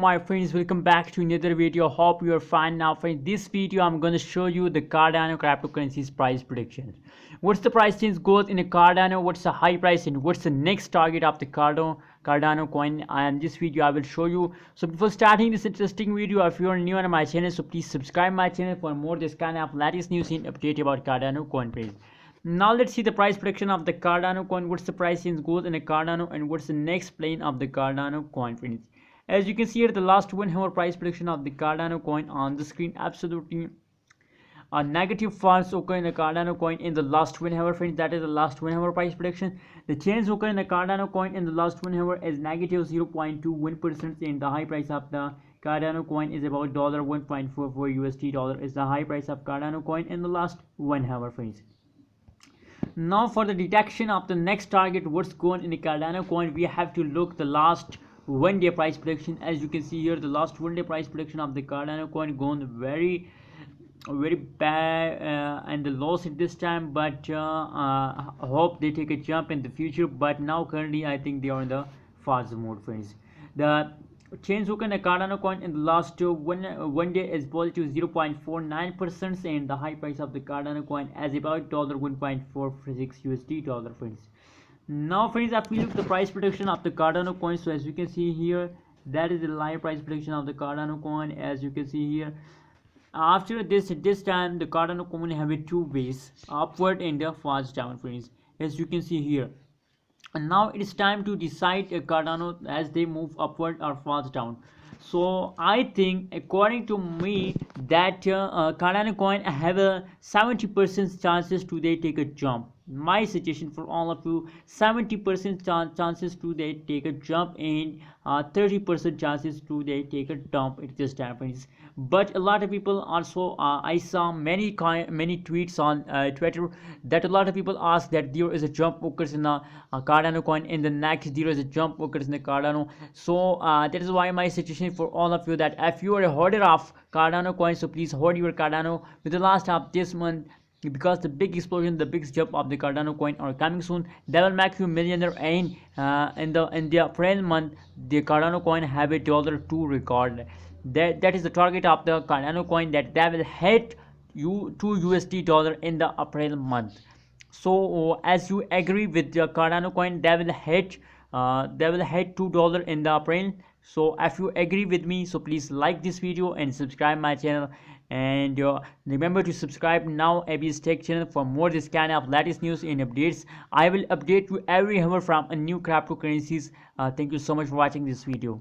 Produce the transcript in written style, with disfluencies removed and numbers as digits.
my friends, welcome back to another video. Hope you are fine now. Friends, this video I'm going to show you the Cardano cryptocurrencies price predictions. What's the price change goes in a Cardano, what's the high price, and what's the next target of the Cardano coin. And this video I will show you. So before starting this interesting video, if you are new on my channel, so please subscribe my channel for more this kind of latest news and update about Cardano coin price. Now let's see the price prediction of the Cardano coin. What's the price change goes in a Cardano, and what's the next plane of the Cardano coin, friends. As you can see here, the last 1 hour price prediction of the Cardano coin on the screen. Absolutely a negative falls occur in the Cardano coin in the last 1 hour, friends. That is the last 1 hour price prediction. The change occur in the Cardano coin in the last 1 hour is negative 0.21%, and the high price of the Cardano coin is about $1.44 USD. Dollar is the high price of Cardano coin in the last 1 hour, friends. Now for the detection of the next target, what's going in the Cardano coin, we have to look the last 1 day price prediction. As you can see here, the last 1 day price prediction of the Cardano coin gone very bad and the loss at this time, but hope they take a jump in the future. But now currently I think they are in the false mode, friends. The change occurred in the Cardano coin in the last one day is positive 0.49%, and the high price of the Cardano coin is about $1.46 USD. Dollar, friends. Now friends, if we look at the price prediction of the Cardano coin, so as you can see here, that is the live price prediction of the Cardano coin. As you can see here, after this time the Cardano coin have a two ways, upward and falls down, friends. As you can see here, and now it is time to decide Cardano as they move upward or falls down. So I think, according to me, that Cardano coin have a 70% chances to they take a jump. My suggestion for all of you, 70% chances to they take a jump, and 30% chances to they take a dump at this time, friends. But a lot of people also, I saw many tweets on Twitter that a lot of people ask that there is a jump occurs in the Cardano coin, in the next there is a jump occurs in the Cardano. So that is why my suggestion for all of you, that if you are a hoarder of Cardano coin, so please hoard your Cardano with the last of this month, because the big explosion, the big jump of the Cardano coin are coming soon. That will make you millionaire, and in the April month the Cardano coin have a $2 record. That is the target of the Cardano coin, that they will hit you $2 USD in the April month. So as you agree with the Cardano coin, they will hit $2 in the April. So if you agree with me, so please like this video and subscribe my channel, and remember to subscribe now ABS Tech channel for more this kind of latest news and updates. I will update you every hour from a new cryptocurrencies. Thank you so much for watching this video.